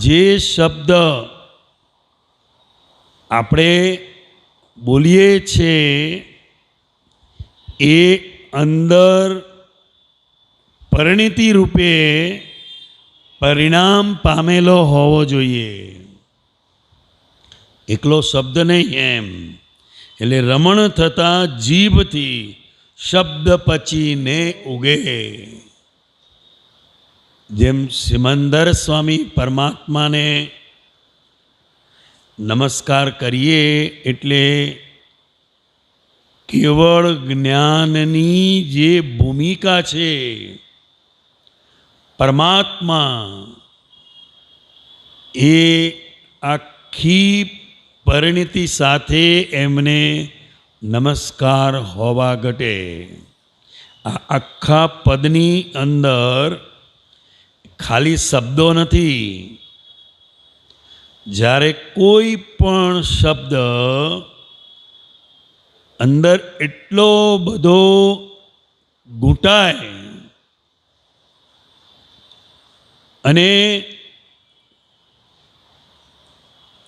જે શબ્દ આપણે બોલીએ છીએ એ અંદર પરિણતિ રૂપે પરિણામ પામેલો હોવો જોઈએ, એકલો શબ્દ નહીં એમ. એટલે રમણ થતાં જીભથી શબ્દ પચીને ઉગે. જેમ સિમંદર સ્વામી પરમાત્માને નમસ્કાર કરીએ એટલે કેવળ જ્ઞાનની જે ભૂમિકા છે, પરમાત્મા એ આખી પરિણતિ સાથે એમને નમસ્કાર હોવા ઘટે. આ આખા પદની અંદર ખાલી શબ્દો નથી. જ્યારે કોઈ પણ શબ્દ અંદર એટલો બધો ઘૂંટાય અને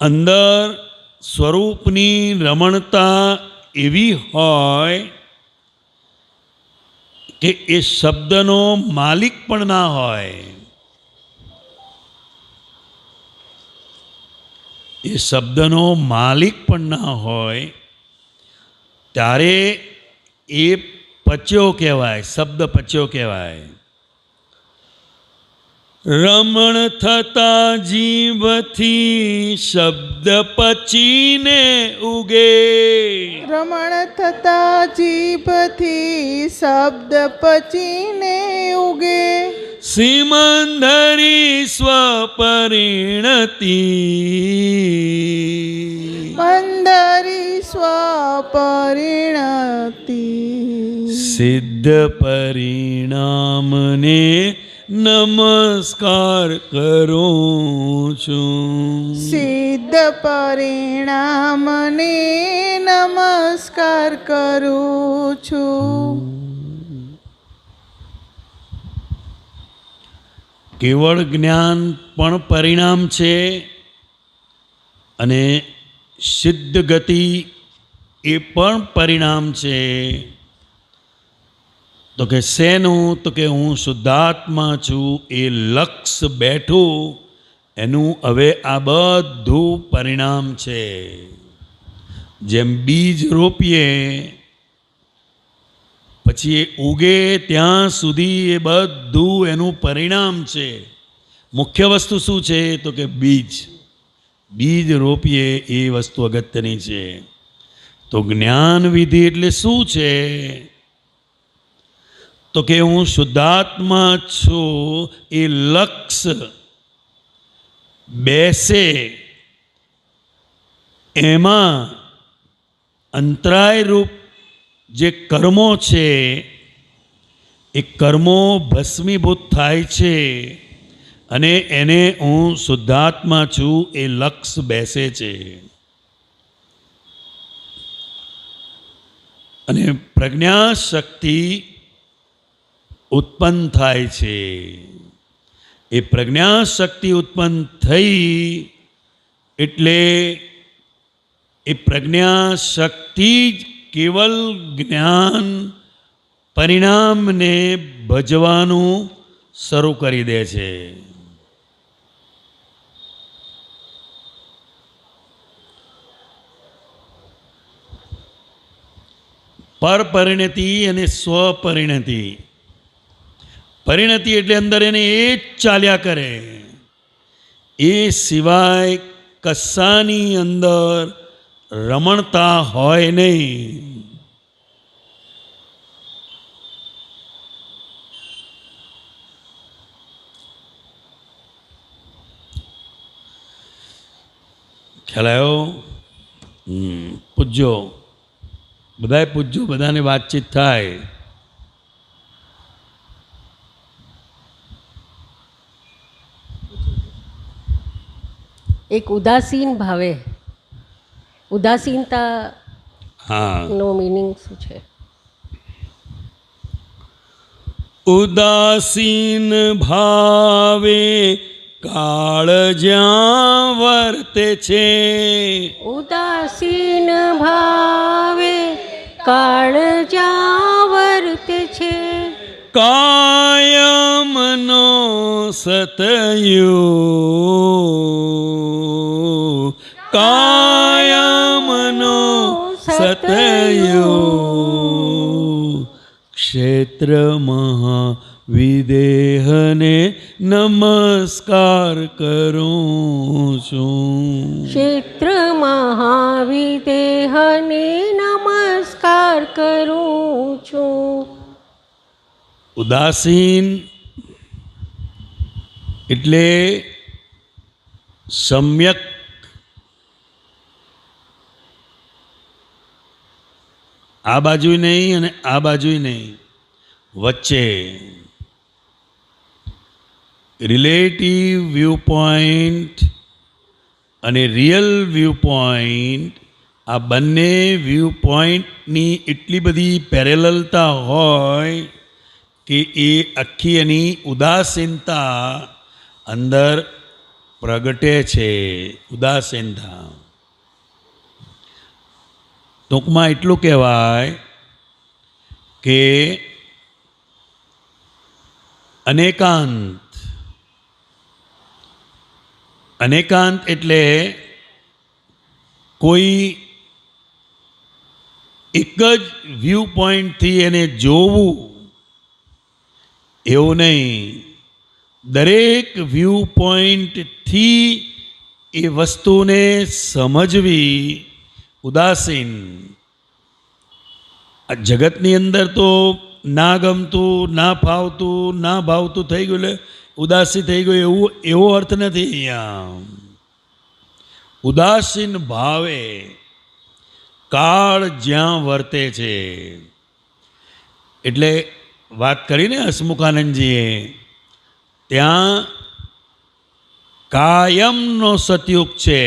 અંદર સ્વરૂપની રમણતા એવી હોય કે એ શબ્દનો માલિક પણ ના હોય, એ શબ્દનો માલિક પણ ના હોય, ત્યારે એ પચ્યો કહેવાય, શબ્દ પચ્યો કહેવાય. રમણ થતા જીભથી શબ્દ પચીને ઉગે. રમણ થતા જીભથી શબ્દ પચીને ઉગે. સિમંદરી સ્વપરિણતિ. મંદરી સ્વપરિણતિ. સિદ્ધ પરિણામને નમસ્કાર કરું છું. સિદ્ધ પરિણામને નમસ્કાર કરું છું. કેવળ જ્ઞાન પણ પરિણામ છે અને સિદ્ધ ગતિ એ પણ પરિણામ છે. તો કે શેનું? તો કે હું શુદ્ધાત્મા છું એ લક્ષ બેઠું એનું હવે આ બધું પરિણામ છે. જેમ બીજ રોપીએ પછી એ ઉગે ત્યાં સુધી એ બધું એનું પરિણામ છે. મુખ્ય વસ્તુ શું છે? તો કે બીજ. બીજ રોપીએ એ વસ્તુ અગત્યની છે. તો જ્ઞાન વિધિ એટલે શું છે? તો કે હું શુદ્ધાત્મા છું એ લક્ષ બેસે એમાં અંતરાય રૂપ જે કર્મો છે એ કર્મો ભસ્મીભૂત થાય છે અને એને હું શુદ્ધાત્મા છું એ લક્ષ બેસે છે. અને પ્રજ્ઞા શક્તિ ઉત્પન્ન થાય છે. એ પ્રજ્ઞા શક્તિ ઉત્પન્ન થઈ એટલે એ પ્રજ્ઞા શક્તિ જ કેવલ જ્ઞાન પરિણામને ભજવાનું શરૂ કરી દે છે. પરપરિણતિ અને સ્વપરિણતિ. પરિણતિ એટલે અંદર એને એ જ ચાલ્યા કરે, એ સિવાય કશાની અંદર રમણતા હોય નહીં. ખ્યાલ આવ્યો? પૂજ્યો, બધાએ પૂજ્યો, બધાને વાતચીત થાય. એક ઉદાસીન ભાવે, ઉદાસીનતા નો મીનિંગ શું છે? ઉદાસીન ભાવે કાળ જ્યાં વર્તે છે ઉદાસીન ભાવે કાળ જ્યાં વર્તે છે કાયમનો સતયો કાયમનો સતયો ક્ષેત્ર મહાવિદેહને નમસ્કાર કરું છું ક્ષેત્ર મહાવિદેહને નમસ્કાર કરું છું ઉદાસીન એટલે સમ્યક આ બાજુય નહીં અને આ બાજુય નહીં, વચ્ચે રિલેટિવ વ્યૂ પોઈન્ટ અને રિયલ વ્યૂ પોઈન્ટ, આ બંને વ્યૂ પોઈન્ટની એટલી બધી પેરેલલતા હોય કે એ આખી એની ઉદાસીનતા અંદર પ્રગટે છે. ઉદાસીનતા ટૂંકમાં એટલું કહેવાય કે અનેકાંત. અનેકાંત એટલે કોઈ એક જ વ્યૂ પોઈન્ટથી એને જોવું એવું નહીં, દરેક વ્યૂ પોઈન્ટથી એ વસ્તુને સમજવી ઉદાસીન. આ જગતની અંદર તો ના ગમતું, ના ફાવતું, ના ભાવતું થઈ ગયું એટલે ઉદાસી થઈ ગયું એવો અર્થ નથી અહીંયા. ઉદાસીન ભાવે કાળ જ્યાં વર્તે છે એટલે વાત કરીને હસમુખાનંદજીએ ત્યાં કાયમનો સતયુગ છે,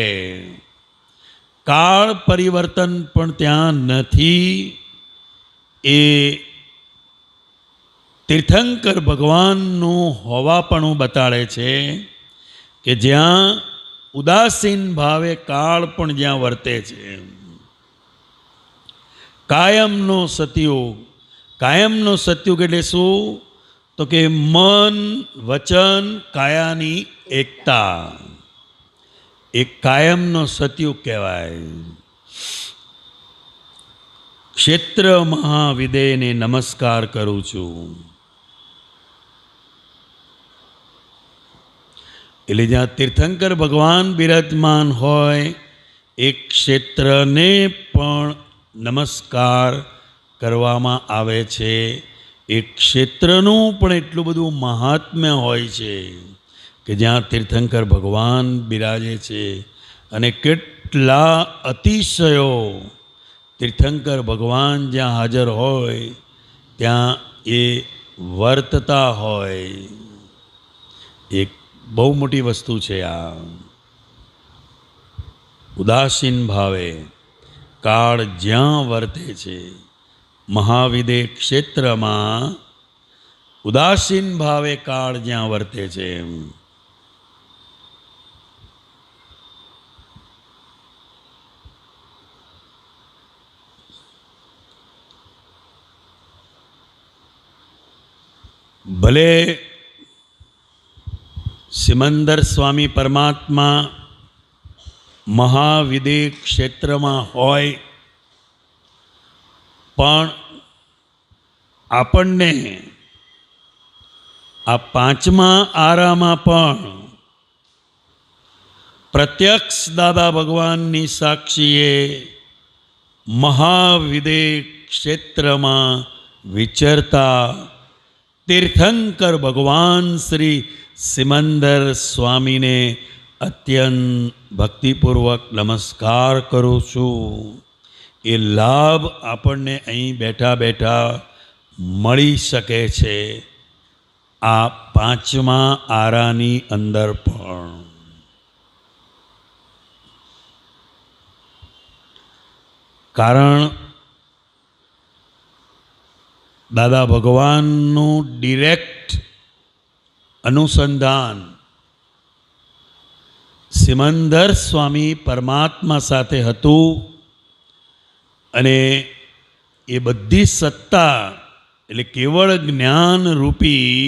કાળ પરિવર્તન પણ ત્યાં નથી. એ તીર્થંકર ભગવાનનું હોવાપણું બતાડે છે કે જ્યાં ઉદાસીન ભાવે કાળ પણ જ્યાં વર્તે છે. કાયમનો સતયુગ. કાયમનો સતયુગ એટલે શું? તો કે મન વચન કાયાની એકતા, એ કાયમનો સતયુગ કહેવાય. ક્ષેત્ર મહાવિદેયને નમસ્કાર કરું છું. એટલે જ્યાં તીર્થંકર ભગવાન બિરાજમાન હોય એ ક્ષેત્રને પણ નમસ્કાર કરવામાં આવે છે. એ ક્ષેત્રનું પણ એટલું બધું મહાત્મ્ય હોય છે કે જ્યાં તીર્થંકર ભગવાન બિરાજે છે અને કેટલા અતિશયો તીર્થંકર ભગવાન જ્યાં હાજર હોય ત્યાં એ વર્તતા હોય. એક બહુ મોટી વસ્તુ છે આ. ઉદાસીન ભાવે કાળ જ્યાં વર્તે છે, મહાવિદે ક્ષેત્રમાં ઉદાસીન ભાવે કાળ જ્યાં વર્તે છે. ભલે સિમંદર સ્વામી પરમાત્મા મહાવિદે ક્ષેત્રમાં હોય પણ આપણને આ પાંચમા આરામાં પણ પ્રત્યક્ષ દાદા ભગવાનની સાક્ષીએ મહાવિદે ક્ષેત્રમાં વિચરતા તીર્થંકર ભગવાન શ્રી સિમંદર સ્વામીને અત્યંત ભક્તિપૂર્વક નમસ્કાર કરું છું. એ લાભ આપણને અહીં બેઠા બેઠા મળી શકે છે આ પાંચમા આરાની અંદર પણ. કારણ દાદા ભગવાનનું ડિરેક્ટ અનુસંધાન સિમંદર સ્વામી પરમાત્મા સાથે હતું અને એ બધી સત્તા એટલે કેવળ જ્ઞાન રૂપી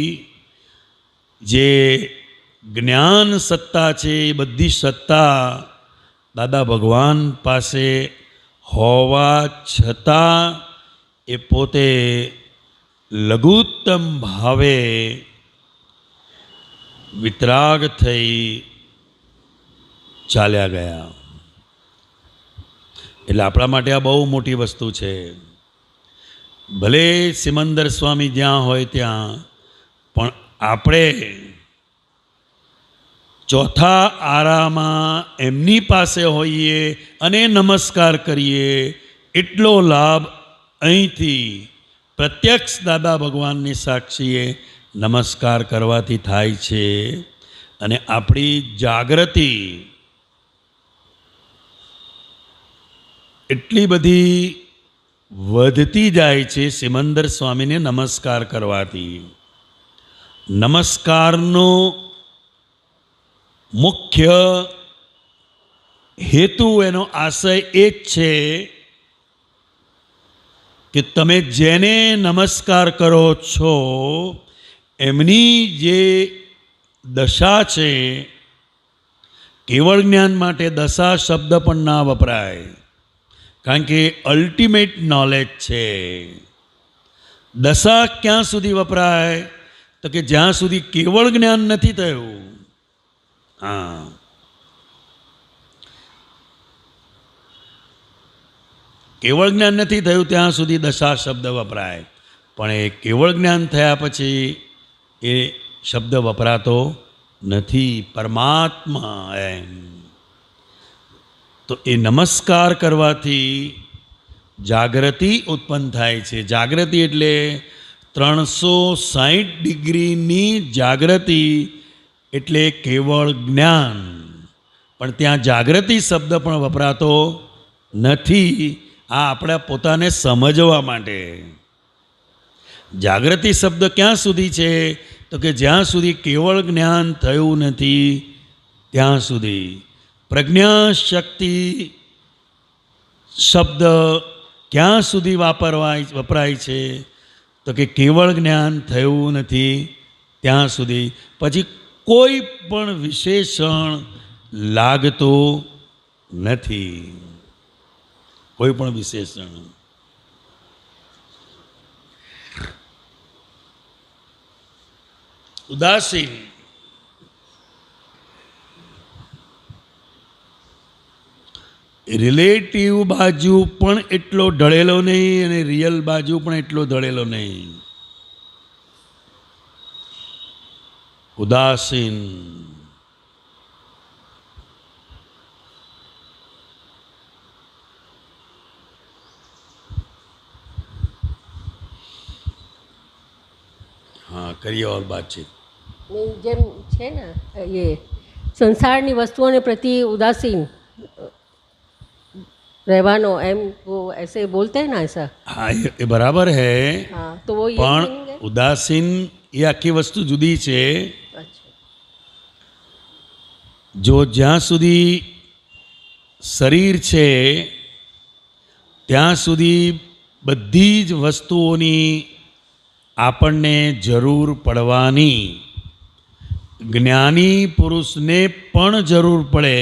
જે જ્ઞાન સત્તા છે એ બધી સત્તા દાદા ભગવાન પાસે હોવા છતાં એ પોતે લઘુત્તમ ભાવે વિતરાગ થઈ ચાલ્યા ગયા. એટલે આપણા માટે આ બહુ મોટી વસ્તુ છે. ભલે સિમંદર સ્વામી જ્યાં હોય ત્યાં, પણ આપણે ચોથા આરામાં એમની પાસે હોઈએ અને નમસ્કાર કરીએ એટલો લાભ અહીંથી પ્રત્યક્ષ દાદા ભગવાનની સાક્ષીએ નમસ્કાર કરવાથી થાય છે. અને આપણી જાગૃતિ એટલી બધી વધતી જાય છે સિમંદર સ્વામીને નમસ્કાર કરવાથી. નમસ્કારનો મુખ્ય હેતુ, એનો આશય એ જ છે કે તમે જેને નમસ્કાર કરો છો એમની જે દશા છે, કેવળ જ્ઞાન માટે દશા શબ્દ પણ ના વપરાય, કારણ કે અલ્ટિમેટ નોલેજ છે. દશા ક્યાં સુધી વપરાય તો કે જ્યાં સુધી કેવળ જ્ઞાન નથી થયું. હા, કેવળ જ્ઞાન નથી થયું ત્યાં સુધી દશા શબ્દ વપરાય, પણ એ કેવળ જ્ઞાન થયા પછી એ શબ્દ વપરાતો નથી. પરમાત્મા એમ તો એ નમસ્કાર કરવાથી જાગૃતિ ઉત્પન્ન થાય છે. જાગૃતિ એટલે 360 ડિગ્રીની જાગૃતિ એટલે કેવળ જ્ઞાન. પણ ત્યાં જાગૃતિ શબ્દ પણ વપરાતો નથી. આ આપણે પોતાને સમજવા માટે. જાગૃતિ શબ્દ ક્યાં સુધી છે તો કે જ્યાં સુધી કેવળ જ્ઞાન થયું નથી ત્યાં સુધી. પ્રજ્ઞા શક્તિ શબ્દ ક્યાં સુધી વપરાય છે તો કે કેવળ જ્ઞાન થયું નથી ત્યાં સુધી. પછી કોઈ પણ વિશેષણ લાગતું નથી, કોઈ પણ વિશેષણ. ઉદાસીન રિલેટિવ બાજુ પણ એટલો ઢળેલો નહીં અને રિયલ બાજુ પણ એટલો ઢળેલો નહીં. ઉદાસીન हाँ करिए और बातचीत. જેમ છે ને એ સંસારની વસ્તુઓને પ્રતિ ઉદાસીન रहवानो एम वो ऐसे बोलते हैं ना ऐसा. हाँ ये बराबर है. हाँ तो वो ये પણ meaning है? ઉદાસીન એ આખી વસ્તુ જુદી છે. अच्छा. જો જ્યાં સુધી શરીર છે ત્યાં સુધી બધી જ વસ્તુઓની આપણને જરૂર પડવાની. જ્ઞાની પુરુષને પણ જરૂર પડે,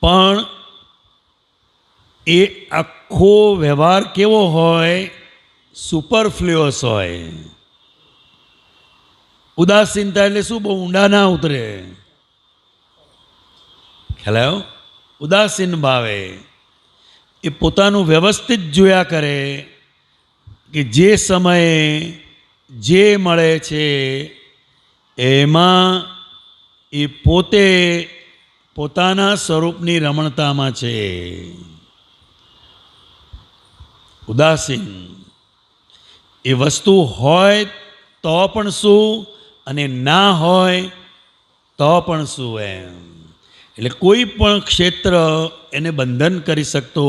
પણ એ આખો વ્યવહાર કેવો હોય? સુપરફ્લુઅસ હોય. ઉદાસીનતા એટલે શું? બહુ ઊંડા ના ઉતરે. ખ્યાલ આવ્યો? ઉદાસીન ભાવે એ પોતાનું વ્યવસ્થિત જોયા કરે કે જે સમયે જે મળે છે એમાં એ પોતે પોતાના સ્વરૂપની રમણતામાં છે. ઉદાસીન એ વસ્તુ હોય તો પણ શું અને ના હોય તો પણ શું એમ. એટલે કોઈ પણ ક્ષેત્ર એને બંધન કરી શકતો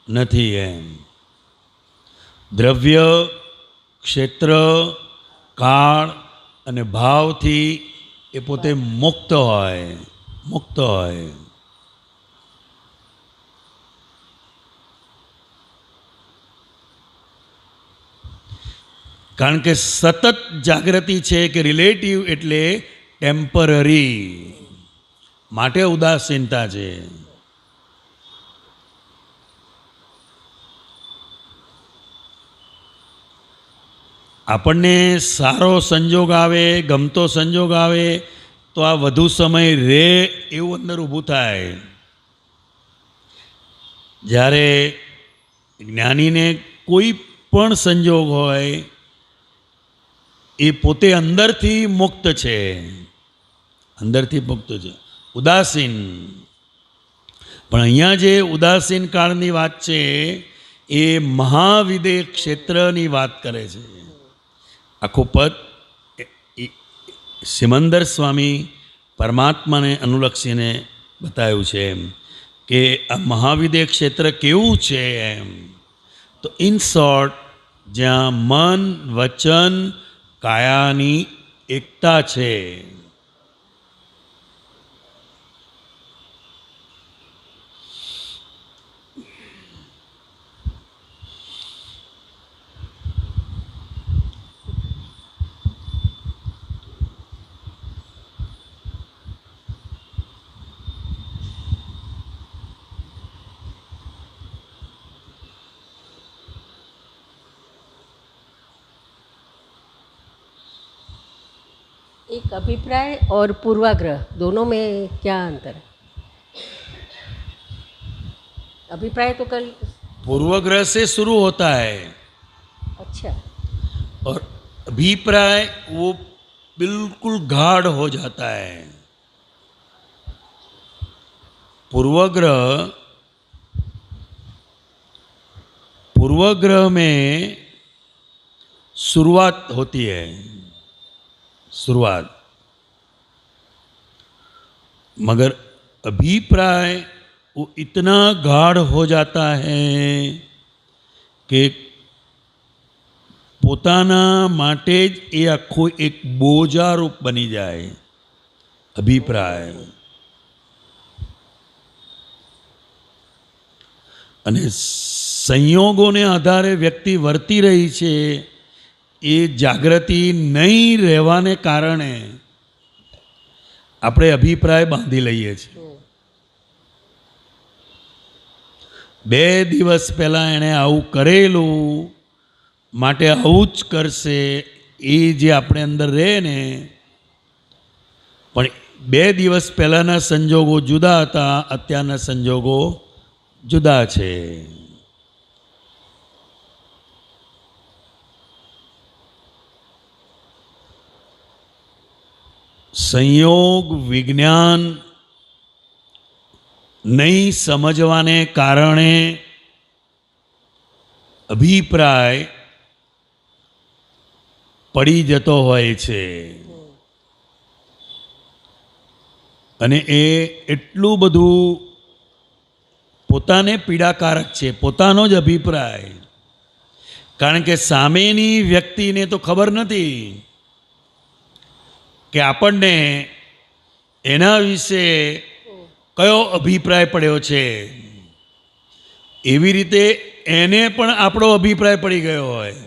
નથી એમ. દ્રવ્ય, ક્ષેત્ર, કાળ અને ભાવથી એ પોતે મુક્ત હોય. મુક્ત હોય. કારણ કે સતત જાગૃતિ છે કે રિલેટિવ એટલે ટેમ્પરરી, માટે ઉદાસીનતા છે. આપણને સારો સંજોગ આવે, ગમતો સંજોગ આવે તો આ વધુ સમય રહે એવું અંદર ઊભું થાય. જ્યારે જ્ઞાનીને કોઈ પણ સંજોગ હોય એ પોતે અંદરથી મુક્ત છે, અંદરથી મુક્ત છે, ઉદાસીન. પણ અહીંયા જે ઉદાસીન કાળની વાત છે એ મહાવિદેહ ક્ષેત્રની વાત કરે છે. આખું પદ સિમંદર સ્વામી પરમાત્માને અનુલક્ષીને બતાવ્યું છે એમ કે આ મહાવિદેહ ક્ષેત્ર કેવું છે એમ. તો ઇન શોર્ટ, જ્યાં મન, વચન, કાયાની એકતા છે. एक अभिप्राय और पूर्वाग्रह दोनों में क्या अंतर है? अभिप्राय तो कल पूर्वग्रह से शुरू होता है अच्छा, और अभिप्राय वो बिल्कुल गाढ़ हो जाता है. पूर्वग्रह में शुरुआत होती है, शुरुआत, मगर अभिप्राय वो इतना गाढ़ हो जाता है कि પોતાના માટે જ એ આખો એક બોજારૂપ બની જાય અભિપ્રાય. અને સંયોગોને આધારે વ્યક્તિ વર્તી રહી છે એ જાગૃતિ નહીં રહેવાને કારણે આપણે અભિપ્રાય બાંધી લઈએ છીએ. 2 દિવસ પહેલાં એણે આવું કરેલું માટે આવું જ કરશે, એ જે આપણે અંદર રહે ને, પણ 2 દિવસ પહેલાંના સંજોગો જુદા હતા, અત્યારના સંજોગો જુદા છે. સંયોગ વિજ્ઞાન નહીં સમજવાને કારણે અભિપ્રાય પડી જતો હોય છે. અને એ એટલું બધું પોતાને પીડાકારક છે, પોતાનો જ અભિપ્રાય. કારણ કે સામેની વ્યક્તિને તો ખબર નથી કે આપણને એના વિશે કયો અભિપ્રાય પડ્યો છે. એવી રીતે એને પણ આપણો અભિપ્રાય પડી ગયો હોય.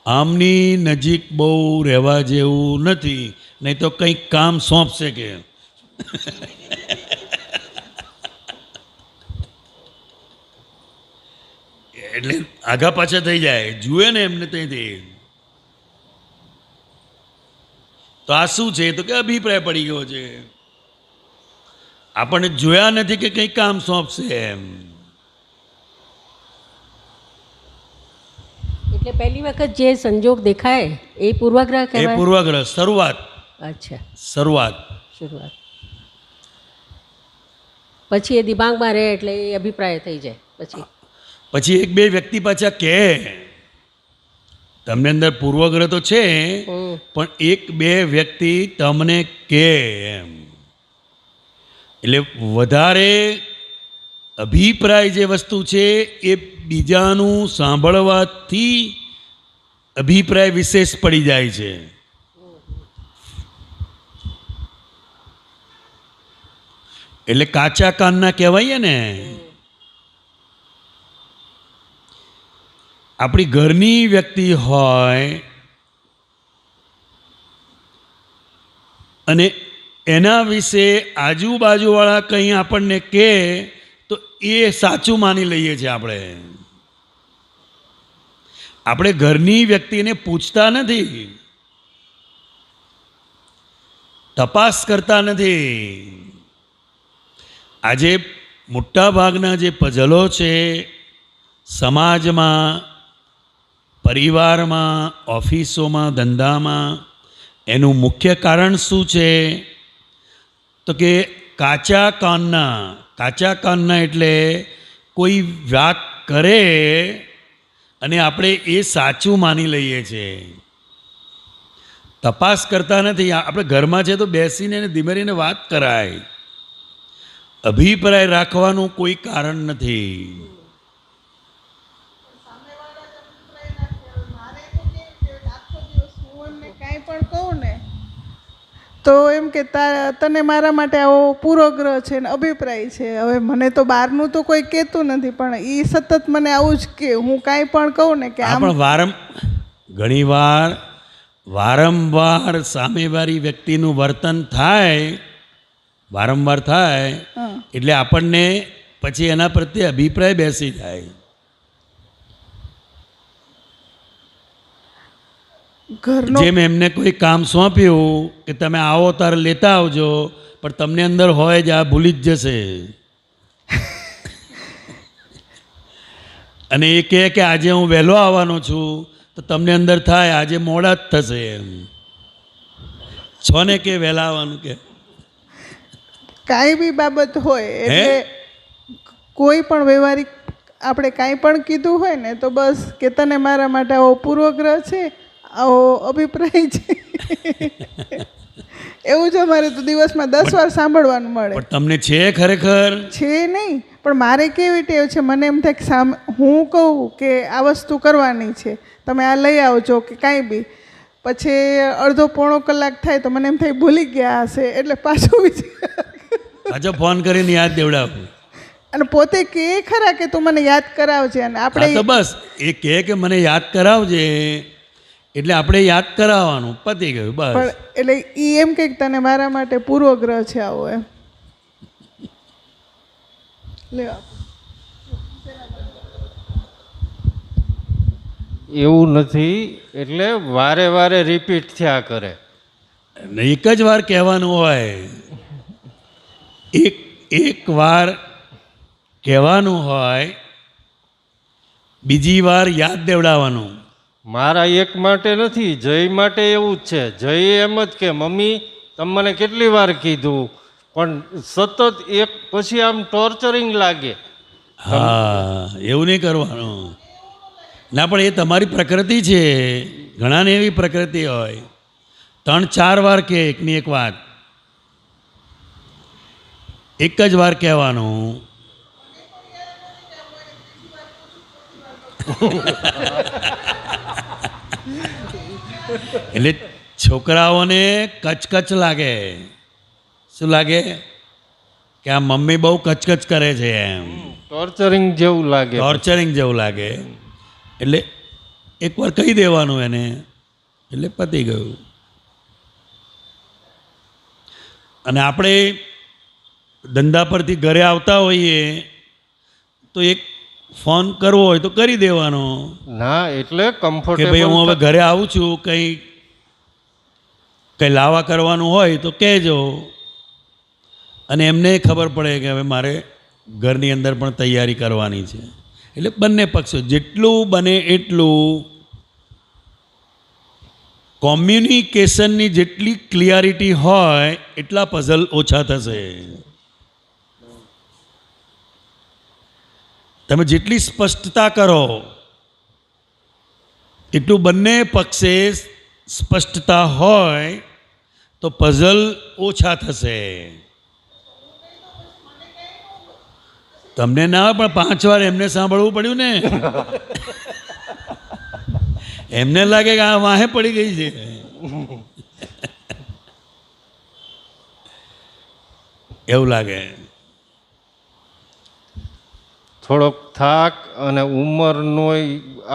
આમની નજીક બહુ રહેવા જેવું નથી, નહીં તો કંઈક કામ સોંપશે કે એટલે આગા પાછા થઈ જાય, જુએ ને એમને ત્યાંથી. તો આ શું છે? તો કે અભિપ્રાય પડી ગયો છે. આપણને જોયા નથી કે કંઈક કામ સોંપશે એમ. એટલે પહેલી વખત જે સંજોગ દેખાય એ પૂર્વાગ્રહ એ કહેવાય. પૂર્વગ્રહ, શરૂઆત, અચ્છા, શરૂઆત. શરૂઆત. પછી એ દિમાગમાં રહે એટલે એ અભિપ્રાય થઈ જાય. પછી 1-2 વ્યક્તિ પાછા કહે તમને અંદર પૂર્વગ્રહ તો છે, પણ 1-2 વ્યક્તિ તમને કહે એમ. એટલે વધારે અભિપ્રાય જે વસ્તુ છે એ બીજાનું સાંભળવાથી અભિપ્રાય વિશેષ પડી જાય છે. એટલે કાચા કાનના કહેવાય ને. આપણી ઘરની વ્યક્તિ હોય અને એના વિશે આજુબાજુવાળા કંઈ આપણને કહે તો એ સાચું માની લઈએ છીએ આપણે. આપણે ઘરની વ્યક્તિને પૂછતા નથી, તપાસ કરતા નથી. આજે મોટા ભાગના જે પઝલો છે સમાજમાં, પરિવારમાં, ઓફિસોમાં, ધંધામાં, એનું મુખ્ય કારણ શું છે તો કે કાચા કાનના એટલે કોઈ વાત કરે અને આપણે એ સાચું માની લઈએ છીએ, તપાસ કરતા નથી. આપણે ઘરમાં છે તો બેસીને ધીમે રહીને વાત કરાય, અભિપ્રાય રાખવાનું કોઈ કારણ નથી. કાંઈ પણ કહું ને તો એમ કે તને મારા માટે આવો પૂર્વગ્રહ છે ને અભિપ્રાય છે. હવે મને તો બહારનું તો કોઈ કહેતું નથી, પણ એ સતત મને આવું જ કે હું કાંઈ પણ કહું ને કે આમ. પણ ઘણીવાર વારંવાર સામેવાળી વ્યક્તિનું વર્તન વારંવાર થાય એટલે આપણને પછી એના પ્રત્યે અભિપ્રાય બેસી જાય. જેમ એમને કોઈ કામ સોંપ્યું કે તમે આવો તારે લેતા આવજો, પણ તમને અંદર હોય જ આ ભૂલી જ જશે. અને એ કહે કે આજે હું વહેલો આવવાનો છું તો તમને અંદર થાય આજે મોડા જ થશે. એમ છો ને કે વહેલા આવવાનું કે કાંઈ બી બાબત હોય એટલે કોઈ પણ વ્યવહારિક આપણે કાંઈ પણ કીધું હોય ને તો બસ કે તને મારા માટે આવો પૂર્વગ્રહ છે, આવો અભિપ્રાય છે. એવું જ અમારે તો દિવસમાં 10 વાર સાંભળવાનું મળે. પણ તમને છે ખરેખર છે નહીં, પણ મારે કેવી ટેવ છે, મને એમ થાય કે હું કહું કે આ વસ્તુ કરવાની છે, તમે આ લઈ આવજો કે કાંઈ બી, પછી અડધો પોણો કલાક થાય તો મને એમ થાય ભૂલી ગયા હશે, એટલે પાછો ફોન કરીને યાદ દેવડાવું. અને પોતે કે ખરા કે તું મને યાદ કરાવજે, અને આપણે તો બસ એ કે મને યાદ કરાવજે એટલે આપણે યાદ કરાવવાનું, પતી ગયું બસ. પણ એટલે એ એમ કે તને મારા માટે પૂર્વગ્રહ છે આવો એમ. એવું નથી, એટલે વારે વારે રિપીટ થયા કરે. એક જ વાર કહેવાનું હોય, એક વાર કહેવાનું હોય, બીજી વાર યાદ દેવડાવવાનું. મારા એક માટે નથી, જય માટે એવું જ છે. જય એમ જ કે મમ્મી તમે મને કેટલી વાર કીધું, પણ સતત એક પછી આમ ટોર્ચરિંગ લાગે. હા, એવું નહીં કરવાનું. ના, પણ એ તમારી પ્રકૃતિ છે. ઘણાને એવી પ્રકૃતિ હોય 3-4 વાર કે એકની એક વાત, એક જ વાર કહેવાનું. એટલે છોકરાઓને કચકચ લાગે. શું લાગે કે આ મમ્મી બહુ કચકચ કરે છે, એમ ટોર્ચરિંગ જેવું લાગે. એટલે એકવાર કહી દેવાનું એને, એટલે પતી ગયું. અને આપણે ધંધા પરથી ઘરે આવતા હોઈએ તો એક ફોન કરવો હોય તો કરી દેવાનો. ના, એટલે કે ભાઈ કમ્ફર્ટેબલ હું હવે ઘરે આવું છું, કંઈ લાવા કરવાનું હોય તો કહેજો. અને એમને ખબર પડે કે હવે મારે ઘરની અંદર પણ તૈયારી કરવાની છે. એટલે બંને પક્ષો જેટલું બને એટલું કોમ્યુનિકેશનની જેટલી ક્લિયરિટી હોય એટલા પઝલ ઓછા થશે. તમે જેટલી સ્પષ્ટતા કરો એટલું બંને પક્ષે સ્પષ્ટતા હોય તો પઝલ ઓછા થશે. તમને ના, પણ 5 વાર એમને સાંભળવું પડ્યું ને. એમને લાગે કે આ વાહે પડી ગઈ છે. એવું લાગે. થોડોક થાક અને ઉંમરનો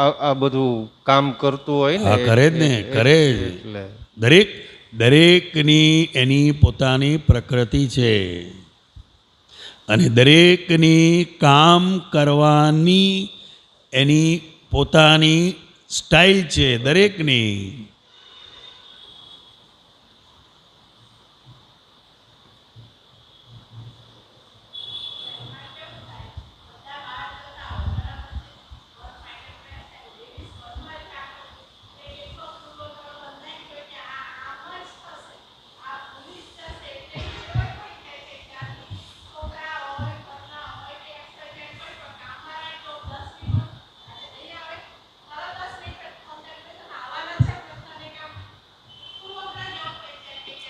આ બધું કામ કરતું હોય હા ને કરે જ ને, કરે જ. એટલે દરેકની એની પોતાની પ્રકૃતિ છે અને દરેકની કામ કરવાની એની પોતાની સ્ટાઇલ છે દરેકની.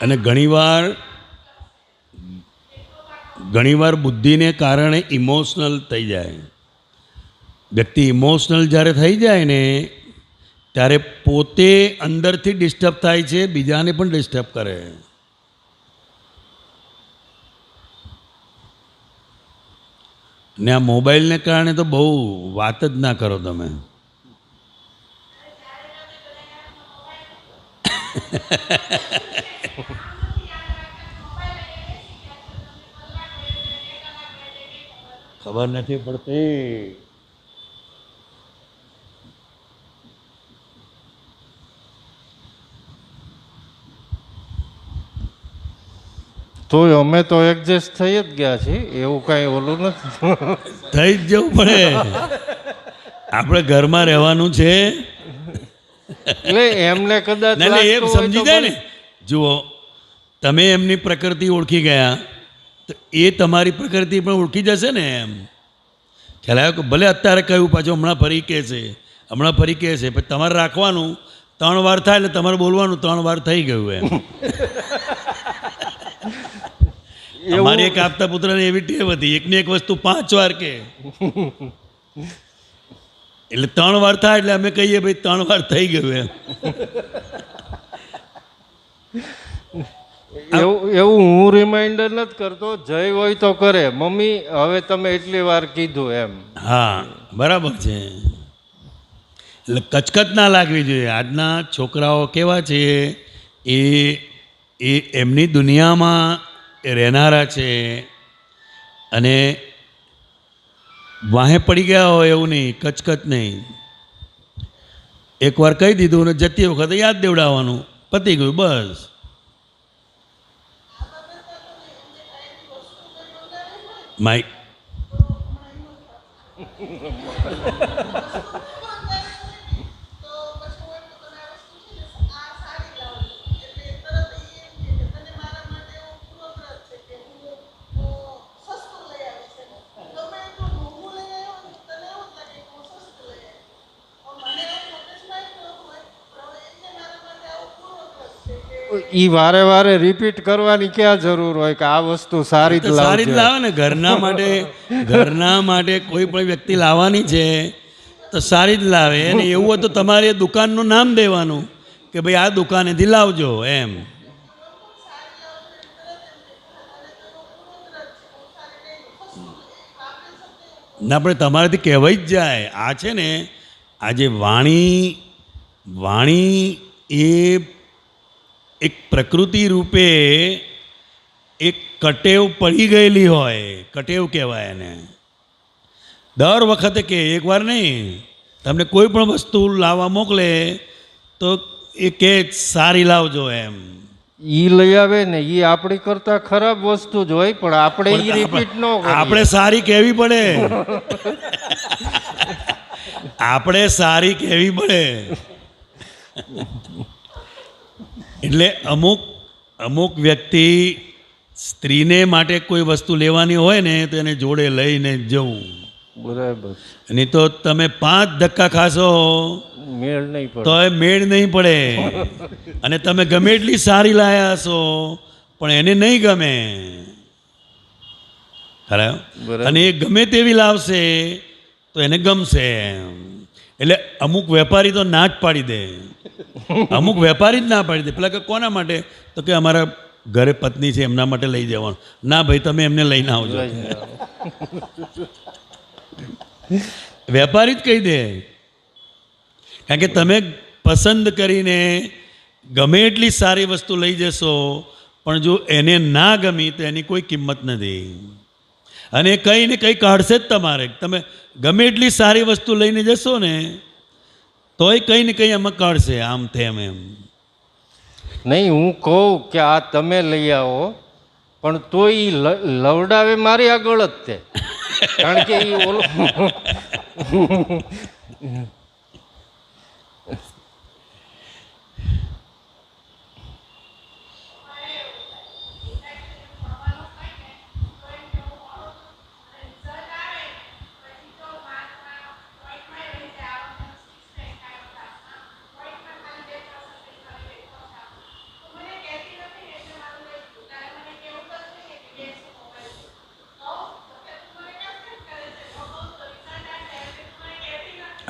અને ઘણીવાર બુદ્ધિને કારણે ઇમોશનલ થઈ જાય. વ્યક્તિ ઇમોશનલ જ્યારે થઈ જાય ને ત્યારે પોતે અંદરથી ડિસ્ટર્બ થાય છે, બીજાને પણ ડિસ્ટર્બ કરે. ને આ મોબાઈલને કારણે તો બહુ વાત જ ના કરો તમે. ખબર નથી પડતી. તોય અમે તો એડજસ્ટ થઈ જ ગયા છીએ, એવું કાંઈ ઓલું નથી. થઈ જ જવું પડે. આપણે ઘરમાં રહેવાનું છે. એટલે એમને કદાચ ના, એ લાગતું હોય સમજી તો જાય ને. ભલે. જુઓ, તમે એમની પ્રકૃતિ ઓળખી ગયા તો એ તમારી પ્રકૃતિ પણ ઓળખી જશે ને. એમ ખ્યાલ આવ્યો કે ભલે અત્યારે કહ્યું પાછું હમણાં ફરી કહે છે, હમણાં ફરી કહે છે, પછી તમારે રાખવાનું 3 વાર થાય એટલે તમારે બોલવાનું 3 વાર થઈ ગયું એમ. અમારી એક આપતા પુત્રને એવી ટેવ હતી, એકની એક વસ્તુ 5 વાર કે એટલે 3 વાર થાય એટલે અમે કહીએ ભાઈ 3 વાર થઈ ગયું એમ. એવું હું રિમાઇન્ડર નથી કરતો, જય હોય તો કરે, મમ્મી હવે તમે એટલી વાર કીધું એમ. હા બરાબર છે. એટલે કચકચ ના લાગવી જોઈએ. આજના છોકરાઓ કેવા છે, એ એમની દુનિયામાં એ રહેનારા છે અને વાહે પડી ગયા હોય એવું નહીં, કચકચ નહીં. એકવાર કહી દીધું ને જતી વખતે યાદ દેવડાવવાનું, પતી ગયું બસ. માઇક ઈ વારે વારે રિપીટ કરવાની ક્યાં જરૂર હોય કે આ વસ્તુ સારી જ સારી જ લાવજે. લાવે ને. ઘરના માટે કોઈ પણ વ્યક્તિ લાવવાની છે તો સારી જ લાવે. અને એવું હોય તો તમારે એ દુકાનનું નામ દેવાનું કે ભાઈ આ દુકાનેથી લાવજો એમ. ના પણ તમારાથી કહેવાય જ જાય. આ છે ને આજે વાણી એ એક પ્રકૃતિ રૂપે એક કટેવ પડી ગયેલી હોય, કટેવ કહેવાય એને. દર વખતે કે એકવાર નહીં, તમને કોઈ પણ વસ્તુ લાવવા મોકલે તો એ કે સારી લાવજો એમ. ઈ લઈ આવે ને ઈ આપણી કરતા ખરાબ વસ્તુ જ હોય, પણ આપણે ઈ રિપીટ ન કરીએ. આપણે સારી કહેવી પડે. આપણે સારી કહેવી પડે. એટલે અમુક વ્યક્તિ સ્ત્રીને માટે કોઈ વસ્તુ લેવાની હોય ને તો એને જોડે લઈને જવું. બરાબર. નહીં તો તમે 5 ધક્કા ખાશો મેળ નહીં પડે. તો એ મેળ નહીં પડે. અને તમે ગમે એટલી સારી લાયા હશો પણ એને નહીં ગમે. ખરા? બરાબર. અને એ ગમે તેવી લાવશે તો એને ગમશે. એટલે અમુક વેપારી તો ના જ પાડી દે. અમુક વેપારી જ ના પાડી દે. પેલા કે કોના માટે? તો કે અમારા ઘરે પત્ની છે એમના માટે લઈ જવાનું. ના ભાઈ તમે એમને લઈને આવજો. લઈ જાઓ. વેપારી જ કહી દે, કારણ કે તમે પસંદ કરીને ગમે એટલી સારી વસ્તુ લઈ જશો, પણ જો એને ના ગમી તો એની કોઈ કિંમત નથી, અને કંઈ ને કંઈ કાઢશે જ તમારે. તમે ગમે એટલી સારી વસ્તુ લઈને જશો ને તોય કંઈ ને કંઈ એમાં કાઢશે, આમ તેમ એમ. નહીં, હું કહું કે આ તમે લઈ આવો, પણ તોય ઈ લવડાવે મારી આગળ જ તે, કારણ કે ઈ ઓલો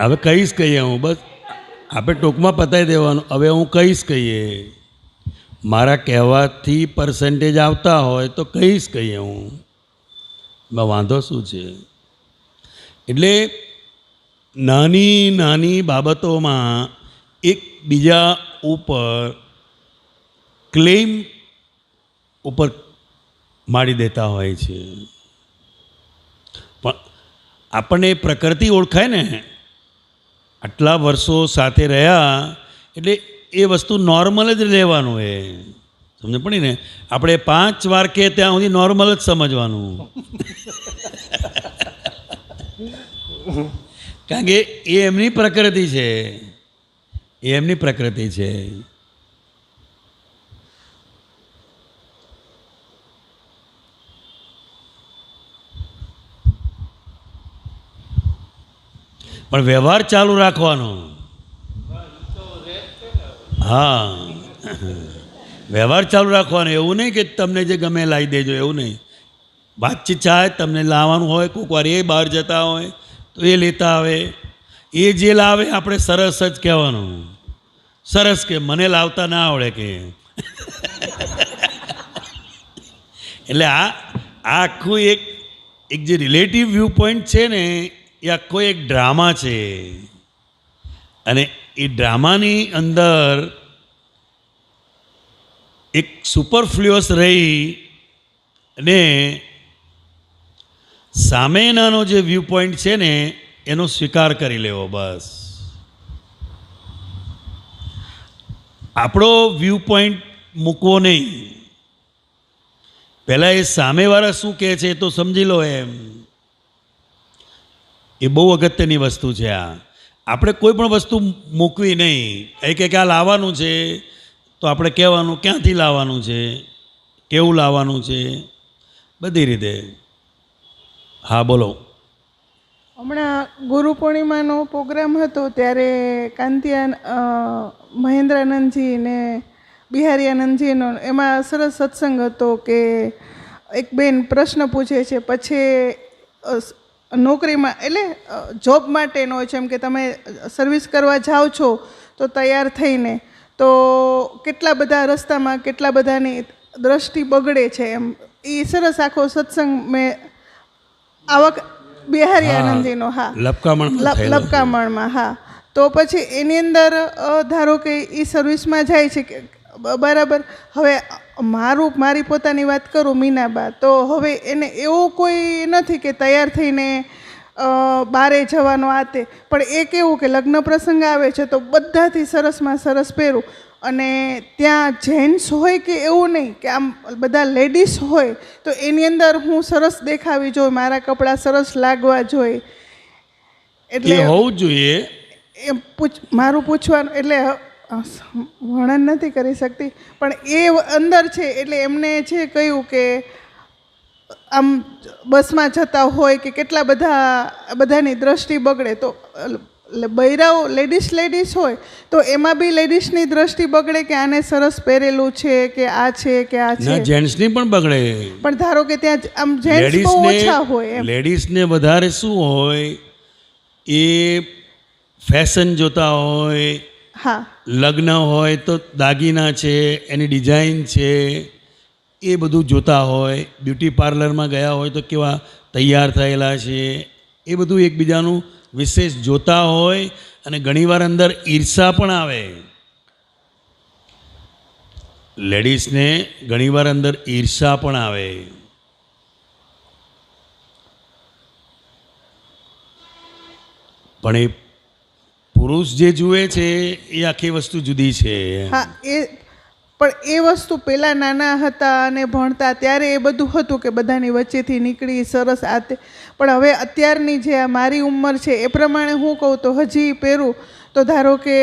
હવે કહીશ કહીએ, હું બસ આપણે ટૂંકમાં પતાવી દેવાનું. હવે હું કહીશ કહીએ, મારા કહેવાથી પર્સન્ટેજ આવતા હોય તો કહીશ કહીએ હું, વાંધો શું છે? એટલે નાની નાની બાબતોમાં એકબીજા ઉપર ક્લેમ ઉપર મારી દેતા હોય છે. પણ આપણને પ્રકૃતિ ઓળખાય ને, આટલા વર્ષો સાથે રહ્યા એટલે એ વસ્તુ નોર્મલ જ લેવાનું. એ સમજ પડી ને? આપણે 5 વાર કે ત્યાં સુધી નોર્મલ જ સમજવાનું, કારણ કે એ એમની પ્રકૃતિ છે, એ એમની પ્રકૃતિ છે. પણ વ્યવહાર ચાલુ રાખવાનો. હા, વ્યવહાર ચાલુ રાખવાનો. એવું નહીં કે તમને જે ગમે લાવી દેજો, એવું નહીં. વાતચીત ચાહે તમને લાવવાનું હોય, કોઈક વાર એ બહાર જતા હોય તો એ લેતા આવે, એ જે લાવે આપણે સરસ જ કહેવાનું. સરસ કે મને લાવતા ના આવડે કે. એટલે આ આખું એક જે રિલેટિવ વ્યૂ પોઈન્ટ છે ને, એ આખો એક ડ્રામા છે, અને એ ડ્રામાની અંદર એક સુપરફ્લુઅસ રહી અને સામેનાનો જે વ્યૂ પોઈન્ટ છે ને એનો સ્વીકાર કરી લેવો. બસ આપણો વ્યૂ પોઈન્ટ મૂકવો નહીં. પહેલાં એ સામેવાળા શું કહે છે એ તો સમજી લો. એમ એ બહુ અગત્યની વસ્તુ છે. આ આપણે કોઈ પણ વસ્તુ મૂકવી નહીં. એ કે આ લાવવાનું છે તો આપણે કહેવાનું ક્યાંથી લાવવાનું છે, કેવું લાવવાનું છે, બધી રીતે. હા બોલો. હમણાં ગુરુ પૂર્ણિમાનો પ્રોગ્રામ હતો ત્યારે મહેન્દ્રાનંદજી ને બિહારીઆનંદજીનો એમાં સરસ સત્સંગ હતો કે એક બેન પ્રશ્ન પૂછે છે, પછી નોકરીમાં એટલે જોબ માટેનો હોય છે, એમ કે તમે સર્વિસ કરવા જાઓ છો તો તૈયાર થઈને તો કેટલા બધા રસ્તામાં કેટલા બધાની દ્રષ્ટિ બગડે છે. એમ એ સરસ આખો સત્સંગ મેં આવક બિહારીઆનંદજીનો, હા, લપકામણમાં. હા, તો પછી એની અંદર ધારો કે એ સર્વિસમાં જાય છે કે બરાબર. હવે મારી પોતાની વાત કરું, મીનાબા, તો હવે એને એવું કોઈ નથી કે તૈયાર થઈને બારે જવાનો આ તે, પણ એ કેવું કે લગ્ન પ્રસંગ આવે છે તો બધાથી સરસમાં સરસ પહેરું, અને ત્યાં જેન્ટ્સ હોય કે એવું નહીં કે આમ બધા લેડીઝ હોય તો એની અંદર હું સરસ દેખાવી જોઈએ, મારા કપડાં સરસ લાગવા જોઈએ. એટલે હોવું જોઈએ. એ મારું પૂછવાનું, એટલે વર્ણન નથી કરી શકતી, પણ એ અંદર છે. એટલે એમને છે કહ્યું કે આમ બસમાં જતા હોય કે કેટલા બધાની દ્રષ્ટિ બગડે, તો બૈરાઓ લેડીઝ હોય તો એમાં બી લેડીઝની દ્રષ્ટિ બગડે કે આને સરસ પહેરેલું છે કે આ છે કે આ છે. જેન્ટ્સની પણ બગડે, પણ ધારો કે ત્યાં આમ જેન્ટ્સ બહુ ઓછા હોય, લેડીઝને વધારે શું હોય, એ ફેશન જોતા હોય. હા, લગ્ન હોય તો દાગીના છે, એની ડિઝાઇન છે, એ બધું જોતા હોય. બ્યુટી પાર્લરમાં ગયા હોય તો કેવા તૈયાર થયેલા છે એ બધું એકબીજાનું વિશેષ જોતા હોય અને ઘણીવાર અંદર ઈર્ષા પણ આવે. લેડીઝને ઘણીવાર અંદર ઈર્ષા પણ આવે. પણ એ પુરુષ જે જુએ છે એ આખી વસ્તુ જુદી છે. હા પણ એ વસ્તુ પહેલાં નાના હતા અને ભણતા ત્યારે એ બધું હતું કે બધાની વચ્ચેથી નીકળી સરસ આતે, પણ હવે અત્યારની જે આ મારી ઉંમર છે એ પ્રમાણે હું કહું તો હજી પહેરું તો ધારો કે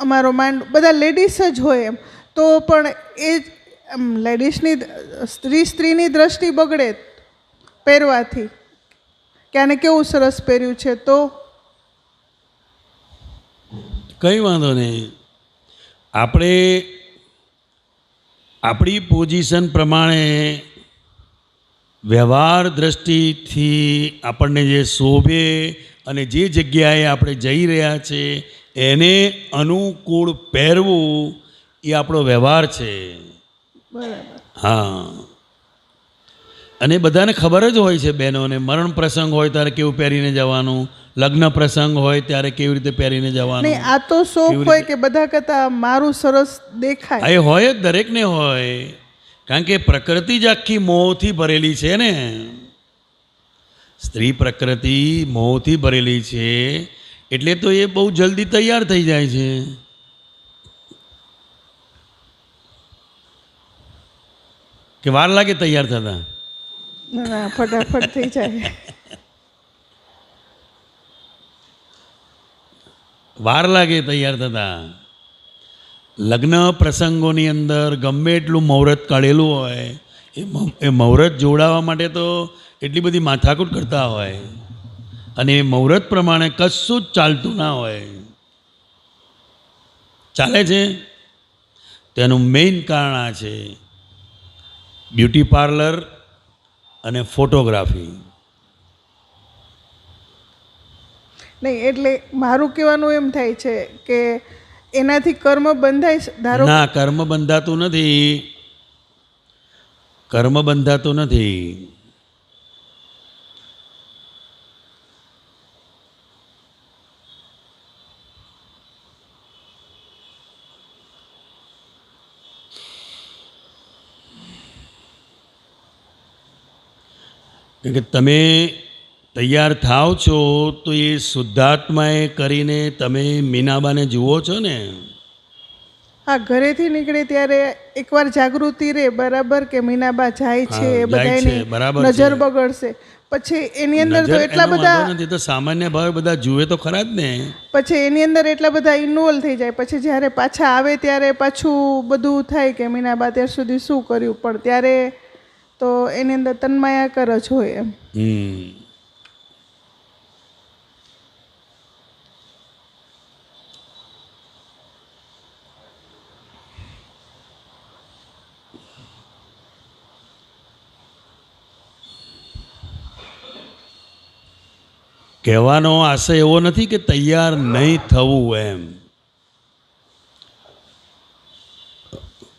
અમારો માંડ બધા લેડીઝ જ હોય એમ તો પણ એ લેડીઝની સ્ત્રીની દ્રષ્ટિ બગડે પહેરવાથી કે આને કેવું સરસ પહેર્યું છે. તો કંઈ વાંધો નહીં, આપણે આપણી પોઝિશન પ્રમાણે વ્યવહાર દ્રષ્ટિથી આપણને જે શોભે અને જે જગ્યાએ આપણે જઈ રહ્યા છે એને અનુકૂળ પહેરવું એ આપણો વ્યવહાર છે. હા, અને બધાને ખબર જ હોય છે બહેનોને, મરણ પ્રસંગ હોય ત્યારે કેવું પહેરીને જવાનું, લગ્ન પ્રસંગ હોય ત્યારે કેવી રીતે પહેરીને જવાનું. નહીં, આ તો શોખ હોય કે બધા કરતા મારું સરસ દેખાય. એ હોય જ, દરેકને હોય, કારણ કે પ્રકૃતિ જ આખી મોહથી ભરેલી છે ને. સ્ત્રી પ્રકૃતિ મોહથી ભરેલી છે એટલે તો એ બહુ જલ્દી તૈયાર થઈ જાય છે. કે વાર લાગે તૈયાર થતા? ના, ફટાફટ થઈ જાય. વાર લાગે તૈયાર થતા. લગ્ન પ્રસંગોની અંદર ગમે એટલું મુહૂર્ત કાઢેલું હોય એ મુહૂર્ત જોડાવા માટે તો એટલી બધી માથાકૂટ કરતા હોય અને એ મુહૂર્ત પ્રમાણે કશું જ ચાલતું ના હોય. ચાલે છે તેનું મેઇન કારણ આ છે, બ્યુટી પાર્લર અને ફોટોગ્રાફી. નહીં, એટલે મારું કહેવાનું એમ થાય છે કે એનાથી કર્મ બંધાય. ધારો ના, કર્મ બંધાતું નથી, કર્મ બંધાતું નથી. કારણ કે તમે તૈયાર થાવ છો તો એ શુદ્ધાત્માએ કરીને તમે મીનાબાને જુઓ છો ને. હા, ઘરેથી નીકળે ત્યારે એકવાર જાગૃતિ રહે બરાબર કે મીનાબા જાય છે, હા, એ બધા જાય છે, એની બરાબર નજર છે. બગડશે. પછી એની અંદર તો નજર એટલા એનો બધા વાંધો નથી, તો સામાન્ય ભાવે બધા જુએ તો ખરા જ ને. પછી એની અંદર એટલા બધા ઇન્વોલ્વ થઈ જાય, પછી જ્યારે પાછા આવે ત્યારે પાછું બધું થાય કે મીનાબા ત્યાર સુધી શું કર્યું, પણ ત્યારે તો એની અંદર તન્માયાકર જ હોય એમ. કહેવાનો આશય એવો નથી કે તૈયાર નહીં થવું એમ.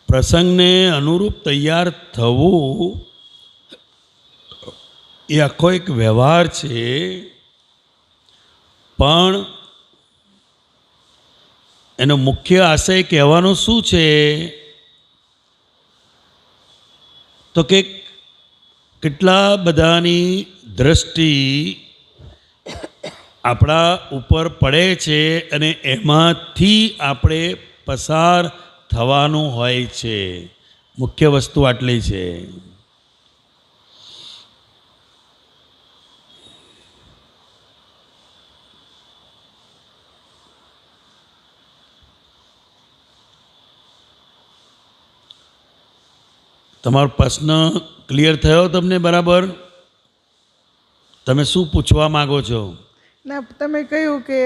પ્રસંગને અનુરૂપ તૈયાર થવું એ આખો એક વ્યવહાર છે, પણ એનો મુખ્ય આશય કહેવાનો શું છે તો કે કેટલા બધાની દ્રષ્ટિ આપણા ઉપર પડે છે અને એમાંથી આપણે પસાર થવાનું હોય છે. મુખ્ય વસ્તુ આટલી છે. તમારો પ્રશ્ન ક્લિયર થયો તમને બરાબર? તમે શું પૂછવા માગો છો? ના, તમે કહ્યું કે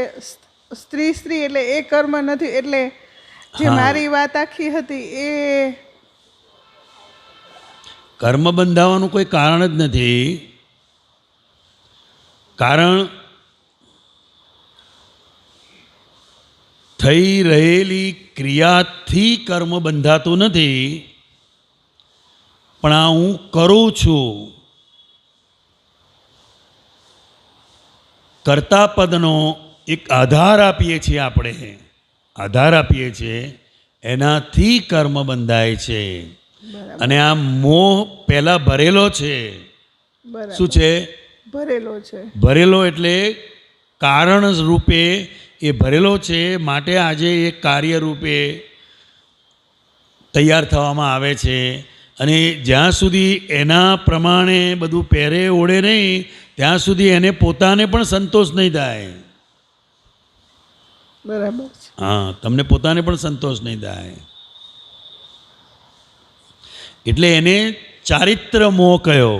સ્ત્રી એટલે એ કર્મ નથી, એટલે જે મારી વાત આખી હતી એ કર્મ બંધાવવાનું કોઈ કારણ જ નથી. કારણ થઈ રહેલી ક્રિયાથી કર્મ બંધાતું નથી, પણ આ હું કરું છું કર્તા પદનો એક આધાર આપીએ છીએ આપણે, આધાર આપીએ છીએ, એનાથી કર્મ બંધાય છે. અને આ મોહ પહેલાં ભરેલો છે. શું છે? ભરેલો છે. ભરેલો એટલે કારણ રૂપે એ ભરેલો છે, માટે આજે એ કાર્ય રૂપે તૈયાર થવામાં આવે છે. અને જ્યાં સુધી એના પ્રમાણે બધું પહેરે ઓળે નહીં, ત્યાં સુધી એને પોતાને પણ સંતોષ નહીં થાય. બરાબર છે. હા, તમને પોતાને પણ સંતોષ નહીં થાય. એટલે એને ચારિત્ર મોહ કયો.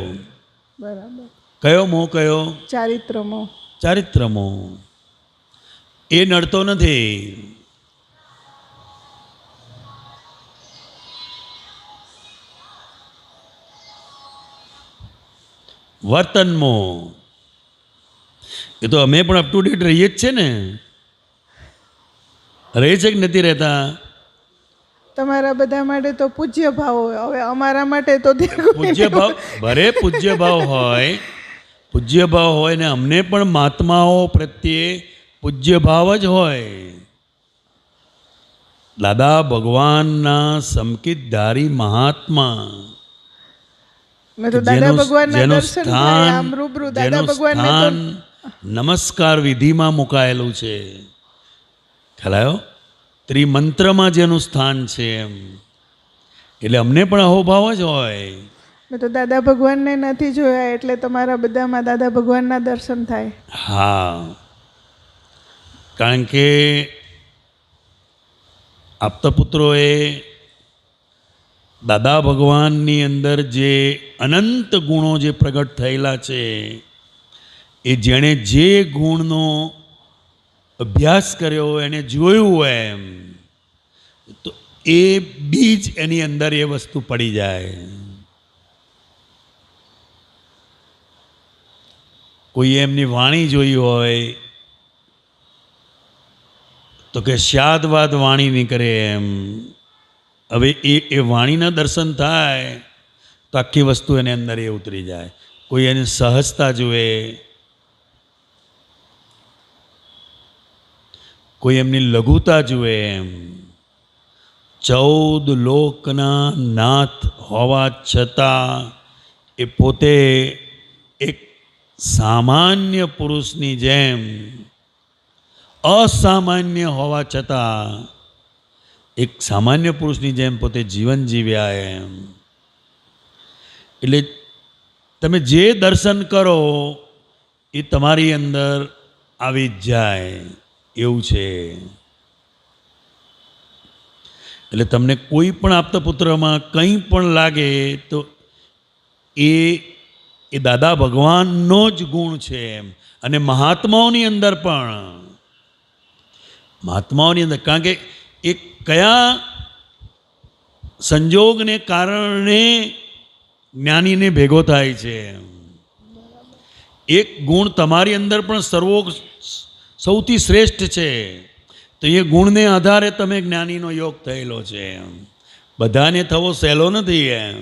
બરાબર. કયો મોહ કયો? ચારિત્રમોહ. ચારિત્ર મોહ. એ નડતો નથી. વર્તન મોહ, એ તો અમે પણ અપ ટુ ડેટ રહીએ જ છે ને. રહે છે કે નથી રહેતા? તમારા બધા માટે તો પૂજ્ય ભાવ હોય, હવે અમારા માટે તો પૂજ્ય ભાવ, ભરે પૂજ્ય ભાવ હોય, પૂજ્ય ભાવ હોય ને અમને પણ મહાત્માઓ પ્રત્યે પૂજ્ય ભાવ જ હોય. દાદા ભગવાનના સમકિતધારી મહાત્મા, મેં તો દાદા ભગવાનના જેનું દર્શન થાય આમ રૂબરૂ દાદા ભગવાનને તો નમસ્કાર વિધિમાં મુકાયેલું છે. ખ્યાલ આવ્યો? ત્રિમંત્રમાં જેનું સ્થાન છે એમ. એટલે અમને પણ અહોભાવ જ હોય. મેં તો દાદા ભગવાનને નથી જોયા, એટલે તમારા બધામાં દાદા ભગવાનના દર્શન થાય. હા, કારણ કે આપતપુત્રોએ દાદા ભગવાનની અંદર જે અનંત ગુણો જે પ્રગટ થયેલા છે, એ જેણે જે ગુણનો અભ્યાસ કર્યો, એને જોયું હોય એમ, તો એ બીજ એની અંદર એ વસ્તુ પડી જાય. કોઈ એમની વાણી જોઈ હોય તો કે શાદવાદ વાણી નીકળે એમ. હવે એ વાણીના દર્શન થાય તો આખી વસ્તુ એની અંદર એ ઉતરી જાય. કોઈ એની સહજતા જુએ, કોઈ એમની લઘુતા જુએ એમ. 14 લોકના નાથ હોવા છતાં એ પોતે એક સામાન્ય પુરુષની જેમ, અસામાન્ય હોવા છતાં એક સામાન્ય પુરુષની જેમ પોતે જીવન જીવ્યા એમ. એટલે તમે જે દર્શન કરો એ તમારી અંદર આવી જ જાય એવું છે. એટલે તમને કોઈ પણ આપતપુત્રમાં કંઈ પણ લાગે તો એ દાદા ભગવાનનો જ ગુણ છે એમ. અને મહાત્માઓની અંદર પણ, મહાત્માઓની અંદર, કારણ કે એ કયા સંજોગને કારણે જ્ઞાનીને ભેગો થાય છે. એક ગુણ તમારી અંદર પણ સૌથી શ્રેષ્ઠ છે, તો એ ગુણને આધારે તમે જ્ઞાનીનો યોગ થયેલો છે એમ. બધાને થવો સહેલો નથી એમ.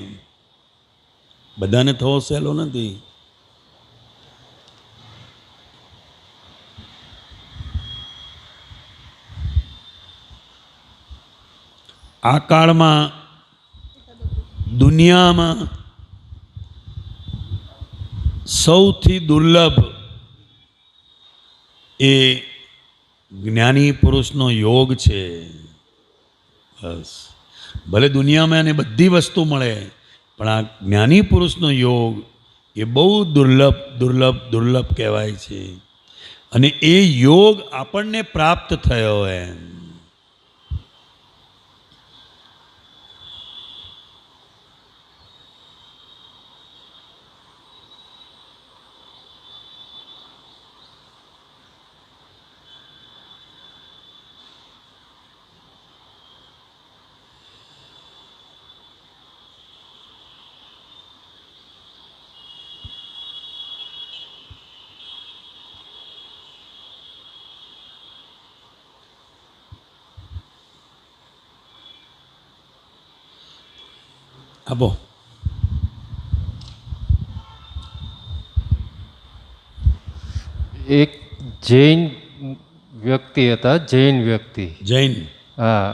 બધાને થવો સહેલો નથી. આ કાળમાં દુનિયામાં સૌથી દુર્લભ એ જ્ઞાની પુરુષનો યોગ છે. બસ, ભલે દુનિયામાં એને બધી વસ્તુ મળે, પણ આ જ્ઞાની પુરુષનો યોગ એ બહુ દુર્લભ દુર્લભ દુર્લભ કહેવાય છે. અને એ યોગ આપણને પ્રાપ્ત થયો એમ. આપો. એક જૈન વ્યક્તિ હતા, જૈન વ્યક્તિ. જૈન. હા,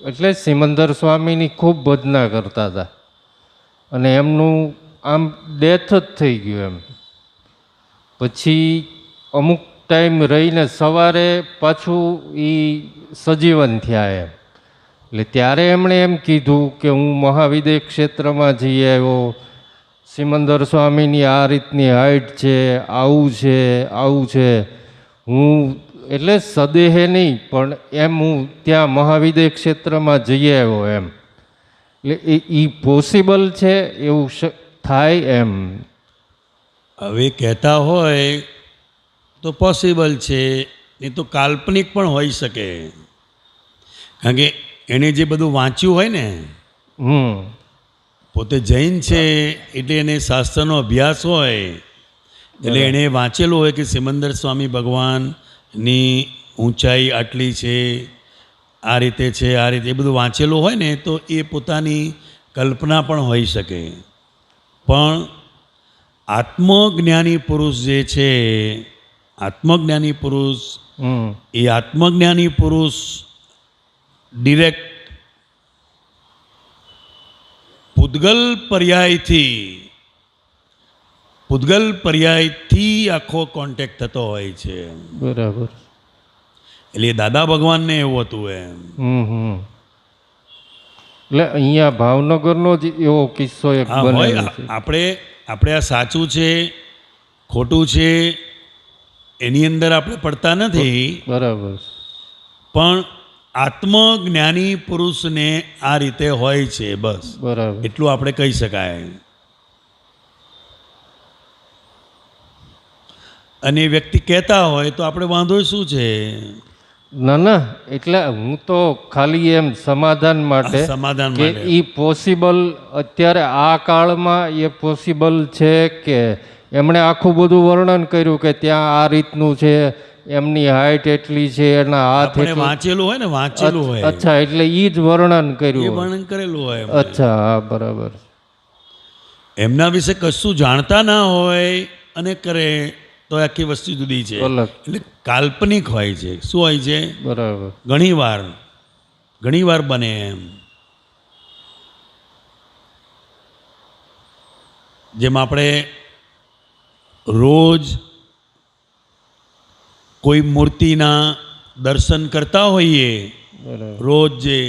એટલે સિમંદર સ્વામીની ખૂબ ભજના કરતા હતા અને એમનું આમ ડેથ જ થઈ ગયું. એમ પછી અમુક ટાઈમ રહીને સવારે પાછું એ સજીવન થયા. એમ એટલે ત્યારે એમણે એમ કીધું કે હું મહાવિદ્ય ક્ષેત્રમાં જઈ આવ્યો, સિમંદર સ્વામીની આ રીતની હાઈટ છે, આવું છે. હું એટલે સદેહે નહીં પણ એમ હું ત્યાં મહાવિદ્ય ક્ષેત્રમાં જઈ આવ્યો. એમ એટલે એ પોસિબલ છે, એવું થાય એમ. હવે કહેતા હોય તો પોસિબલ છે, એ તો કાલ્પનિક પણ હોઈ શકે. કારણ કે એણે જે બધું વાંચ્યું હોય ને, પોતે જૈન છે એટલે એને શાસ્ત્રનો અભ્યાસ હોય, એટલે એણે વાંચેલું હોય કે સિમંદર સ્વામી ભગવાનની ઊંચાઈ આટલી છે, આ રીતે છે, આ રીતે, એ બધું વાંચેલું હોય ને, તો એ પોતાની કલ્પના પણ હોઈ શકે. પણ આત્મજ્ઞાની પુરુષ જે છે, આત્મજ્ઞાની પુરુષ, એ આત્મજ્ઞાની પુરુષ ડિરેક્ટ પૂદગલ પર્યાયથી આખો કોન્ટેક્ટ થતો હોય છે. બરાબર. એટલે એ દાદા ભગવાનને એવું હતું એમ. એટલે અહીંયા ભાવનગરનો જ એવો કિસ્સો એક બનેલો છે. આપણે આ સાચું છે ખોટું છે એની અંદર આપણે પડતા નથી. બરાબર. પણ આત્મજ્ઞાની પુરુષને આ રીતે હોય છે, બસ. બરાબર. એટલું આપણે કહી શકાય. અને વ્યક્તિ કહેતા હોય તો આપણે વાંધો શું છે? ના, એટલે હું તો ખાલી એમ સમાધાન માટે કે એ પોસિબલ અત્યારે આ કાળમાં એ પોસિબલ છે કે એમણે આખું બધું વર્ણન કર્યું કે ત્યાં આ રીતનું છે, એમની હાઈટ એટલી છે, એના હાથ વાંચેલું હોય ને, વાંચેલું હોય. અચ્છા, એટલે એ જ વર્ણન કર્યું, વર્ણન કરેલું હોય. અચ્છા, હા, બરાબર. એમના વિશે કશું જાણતા ના હોય અને કરે તો આખી વસ્તુ જુદી છે. એટલે કાલ્પનિક હોય છે. શું હોય છે? બરાબર. ઘણી વાર બને એમ. જેમ આપણે રોજ કોઈ મૂર્તિના દર્શન કરતા હોઈએ, રોજ જે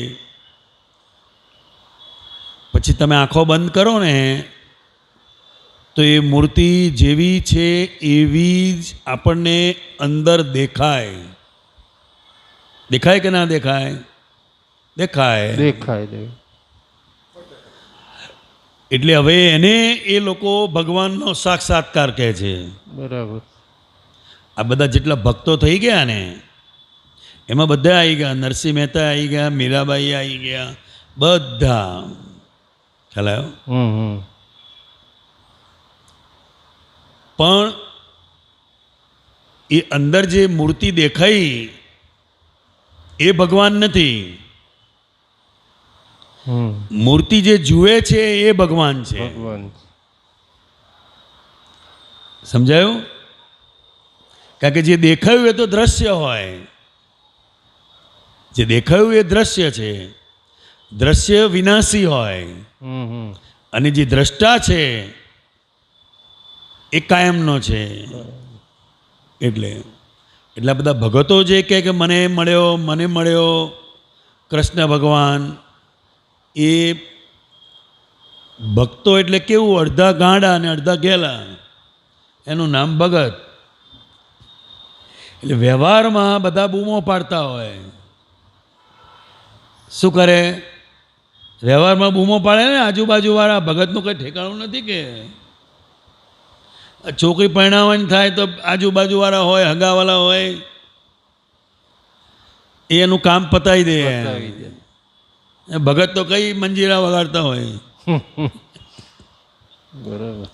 પછી તમે આંખો બંધ કરો ને તો એ મૂર્તિ જેવી છે એવી જ આપણને અંદર દેખાય. દેખાય કે ના દેખાય? દેખાય. એટલે હવે એને એ લોકો ભગવાનનો સાક્ષાત્કાર કહે છે. બરાબર. આ બધા જેટલા ભક્તો થઈ ગયા ને એમાં બધા આવી ગયા. નરસિંહ મહેતા આવી ગયા, મીરાબાઈ આવી ગયા, બધા. ખ્યાલ આવ્યો? પણ એ અંદર જે મૂર્તિ દેખાઈ એ ભગવાન નથી. મૂર્તિ જે જુએ છે એ ભગવાન છે. સમજાયું? કારણ કે જે દેખાયું એ તો દ્રશ્ય હોય. જે દેખાયું એ દ્રશ્ય છે. દ્રશ્ય વિનાશી હોય અને જે દ્રષ્ટા છે એ કાયમનો છે. એટલે એટલા બધા ભગતો જે કે મને મળ્યો કૃષ્ણ ભગવાન, એ ભક્તો એટલે કેવું, અડધા ગાંડા અને અડધા ગેલા, એનું નામ ભગત. એટલે વ્યવહારમાં બધા બૂમો પાડતા હોય. શું કરે? વ્યવહારમાં બૂમો પાડે ને આજુબાજુવાળા. ભગતનું કંઈ ઠેકાણું નથી કે છોકરી પરણાવવાની થાય તો આજુબાજુવાળા હોય, હગાવાલા હોય, એનું કામ પતાવી દે. ભગત તો કઈ મંજીરા વગાડતા હોય. બરાબર.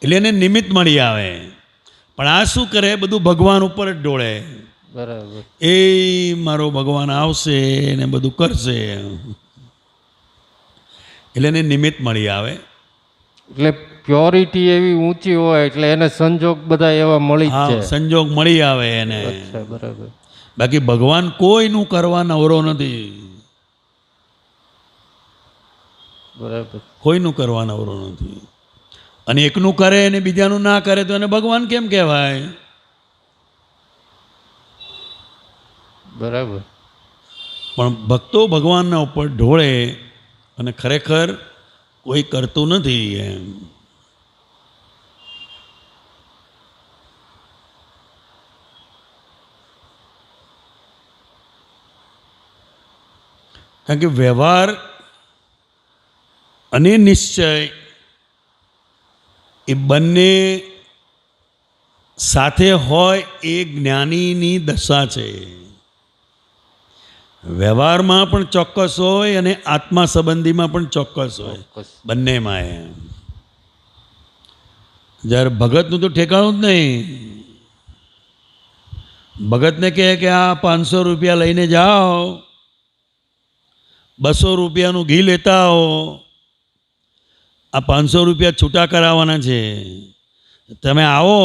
એટલે એને નિમિત્ત મળી આવે. પણ આ શું કરે? બધું ભગવાન ઉપર જ ડોળે. બરાબર. એ મારો ભગવાન આવશે ને બધું કરશે, એટલે એને નિમિત્ત મળી આવે. એટલે પ્યોરિટી એવી ઊંચી હોય એટલે એને સંજોગ બધા એવા મળી જ હા, જાય. સંજોગ મળી આવે એને. અચ્છા, બરાબર. બાકી ભગવાન કોઈનું કરવા નવરો નથી, બરાબર. કોઈનું કરવા નવરો નથી. અને એકનું કરે અને બીજાનું ના કરે તો એને ભગવાન કેમ કહેવાય? બરાબર. પણ ભક્તો ભગવાનના ઉપર ઢોળે અને ખરેખર કોઈ કરતું નથી એમ. કારણ કે વ્યવહાર અને નિશ્ચય એ બંને સાથે હોય એ જ્ઞાનીની દશા છે. વ્યવહારમાં પણ ચોક્કસ હોય અને આત્મા સંબંધીમાં પણ ચોક્કસ હોય, ચોક્કસ. બંનેમાં એમ. જ્યારે ભગતનું તો ઠેકાણું જ નહીં. ભગતને કહે કે આ 500 રૂપિયા લઈને જાઓ, 200 રૂપિયાનું ઘી લેતા આવો, આ 500 રૂપિયા છૂટા કરાવવાના છે, તમે આવો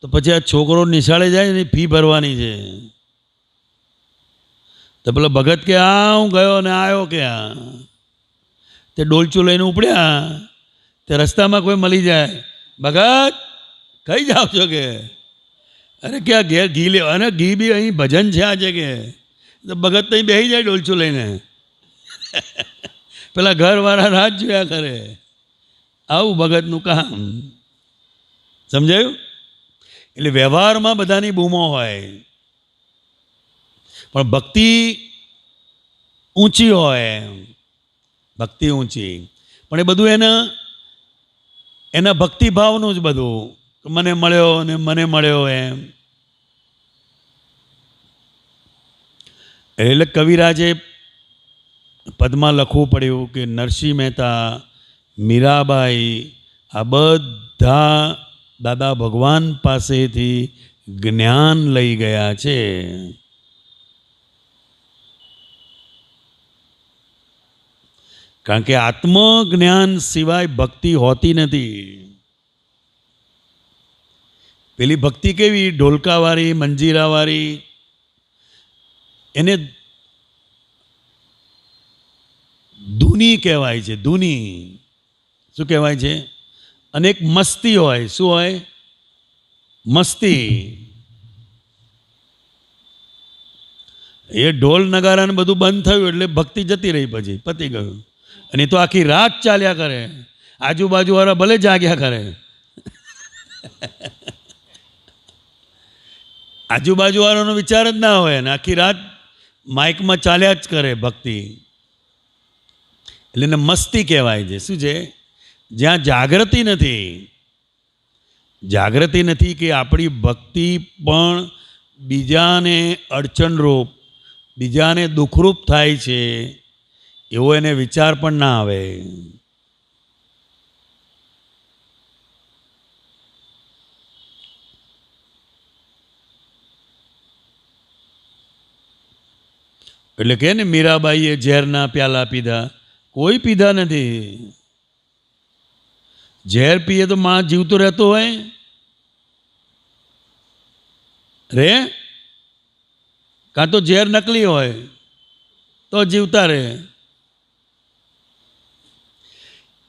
તો પછી આ છોકરો નિશાળે જાય ને ફી ભરવાની છે. તો પેલો ભગત કે આ હું ગયો ને આવ્યો કે આ તે ડોલચું લઈને ઉપડ્યા, તે રસ્તામાં કોઈ મળી જાય, ભગત કઈ જાઓ છો કે? અરે ક્યાં ઘેર ઘી લેવા, અને ઘી બી અહીં ભજન છે આજે કે. તો ભગત ત્યાં બેસી જાય ડોલચું લઈને, પેલા ઘરવાળા રાત જોયા કરે. આવું ભગતનું કામ. સમજાયું? એટલે વ્યવહારમાં બધાની બૂમો હોય પણ ભક્તિ ઊંચી હોય, ભક્તિ ઊંચી. પણ એ બધું એના ભક્તિભાવનું જ બધું, મને મળ્યો ને મને મળ્યો એમ. એટલે કવિરાજે પદમાં લખવું પડ્યું કે નરસિંહ મહેતા, મીરાબાઈ આ બધા દાદા ભગવાન પાસેથી જ્ઞાન લઈ ગયા છે. કારણ કે આત્મજ્ઞાન સિવાય ભક્તિ હોતી નથી. પેલી ભક્તિ કેવી, ઢોલકાવાળી, મંજીરાવાળી, એને ધૂની કહેવાય છે. ધૂની શું કહેવાય છે? અને એક મસ્તી હોય. શું હોય? મસ્તી. એ ઢોલ નગારાને બધું બંધ થયું એટલે ભક્તિ જતી રહી, પછી પતી ગયું. અને એ તો આખી રાત ચાલ્યા કરે, આજુબાજુવાળા ભલે જાગ્યા કરે, આજુબાજુવાળાનો વિચાર જ ના હોય ને આખી રાત માઇકમાં ચાલ્યા જ કરે ભક્તિ. એટલે એને મસ્તી કહેવાય છે. શું છે? જ્યાં જાગૃતિ નથી, જાગૃતિ નથી કે આપણી ભક્તિ પણ બીજાને અડચણરૂપ, બીજાને દુઃખરૂપ થાય છે, એવો એને વિચાર પણ ના આવે. એટલે કે ને મીરાબાઈએ ઝેરના પ્યાલા પીધા, કોઈ પીધા નથી. ઝેર પીએ તો માં જીવતો રહેતો હોય રે, કાં તો ઝેર નકલી હોય તો જીવતા રહે.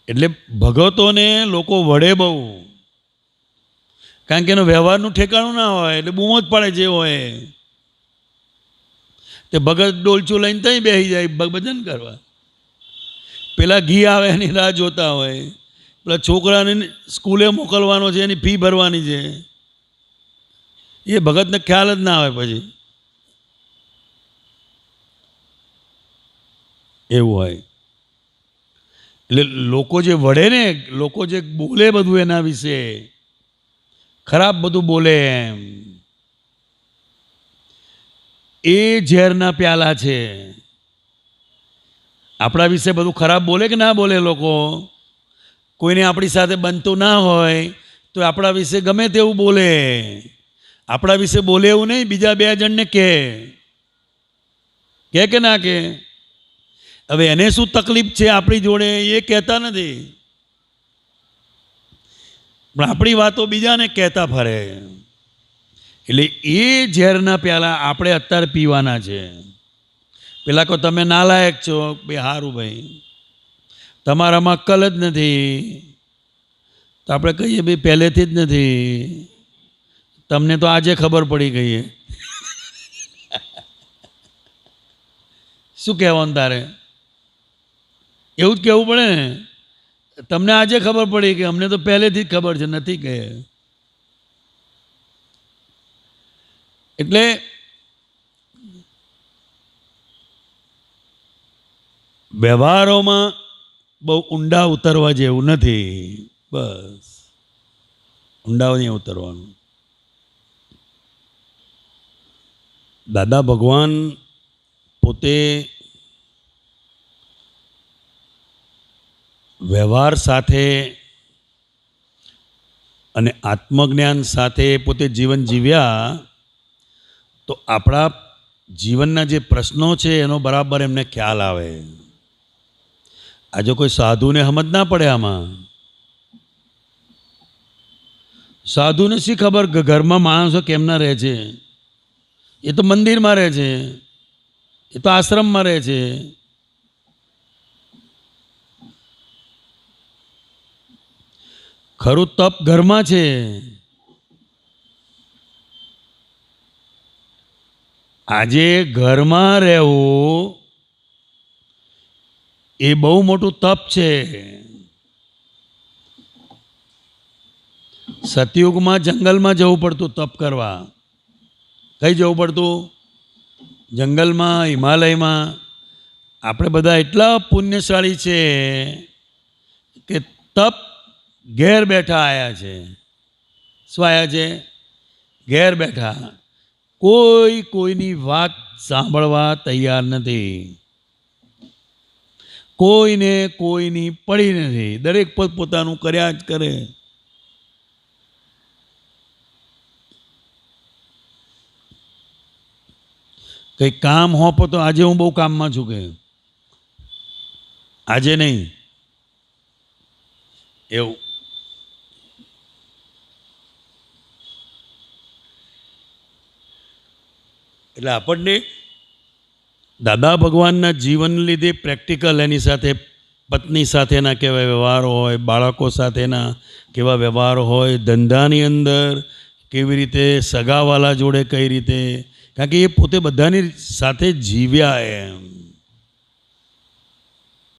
એટલે ભગતોને લોકો વડે બહુ, કારણ કે એનો વ્યવહારનું ઠેકાણું ના હોય એટલે બૂમો જ પડે જે હોય તે. ભગત ડોલચું લઈને ત્યાં બેસી જાય ભજન કરવા, પેલા ઘી આવે એની રાહ જોતા હોય, પેલા છોકરાને સ્કૂલે મોકલવાનો છે, એની ફી ભરવાની છે, એ ભગતને ખ્યાલ જ ના આવે પછી. એવું હોય. એટલે લોકો જે વળે ને, લોકો જે બોલે બધું એના વિશે ખરાબ બધું બોલે એમ, એ ઝેરના પ્યાલા છે. આપણા વિશે બધું ખરાબ બોલે કે ના બોલે લોકો? કોઈને આપણી સાથે બનતું ના હોય તો આપણા વિશે ગમે તેવું બોલે. આપણા વિશે બોલે એવું નહીં, બીજા 2 જણને કહે કે ના કે. હવે એને શું તકલીફ છે આપણી જોડે એ કહેતા નથી. પણ આપણી વાતો બીજાને કહેતા ફરે. એટલે એ ઝેરના પ્યાલા આપણે અત્યારે પીવાના છે. પેલા કહો તમે નાલાયક છો, બે સારું ભાઈ, તમારામાં અક્કલ જ નથી, તો આપણે કહીએ ભાઈ પહેલેથી જ નથી, તમને તો આજે ખબર પડી ગઈ. શું કહેવાનું તારે? એવું જ કહેવું પડે ને, તમને આજે ખબર પડી કે અમને તો પહેલેથી જ ખબર છે, નથી કહે. એટલે વ્યવહારોમાં બહુ ઊંડા ઉતરવા જેવું નથી. બસ ઊંડા નહીં ઉતરવાનું. દાદા ભગવાન પોતે વ્યવહાર સાથે અને આત્મજ્ઞાન સાથે પોતે જીવન જીવ્યા, તો આપણા જીવનના જે પ્રશ્નો છે એનો બરાબર એમને ખ્યાલ આવે. આજે કોઈ સાધુને સમજ ના પડે આમાં. સાધુને શી ખબર કે ઘરમાં માણસો કેમના રહે છે? એ તો મંદિરમાં રહે છે, એ તો આશ્રમમાં રહે છે. ખરું તપ ઘરમાં છે. આજે ઘરમાં રહેવું એ બહુ મોટું તપ છે. સતયુગમાં જંગલમાં જવું પડતું તપ કરવા. કઈ જવું પડતું? જંગલમાં, હિમાલયમાં. આપણે બધા એટલા પુણ્યશાળી છે કે તપ ઘેર બેઠા આવ્યા છે. શું આવ્યા છે? ઘેર બેઠા. કોઈ કોઈની વાત સાંભળવા તૈયાર નથી, કોઈને કોઈની પડી નથી, દરેક પોતપોતાનું કર્યા જ કરે. કંઈ કામ હોપો તો આજે હું બહુ કામમાં છું, કે આજે નહીં, એવું. એટલે આપણને દાદા ભગવાનના જીવન લીધે પ્રેક્ટિકલ, એની સાથે પત્ની સાથેના કેવા વ્યવહારો હોય, બાળકો સાથેના કેવા વ્યવહારો હોય, ધંધાની અંદર કેવી રીતે, સગાવાલા જોડે કઈ રીતે, કારણ કે એ પોતે બધાની સાથે જીવ્યા એમ.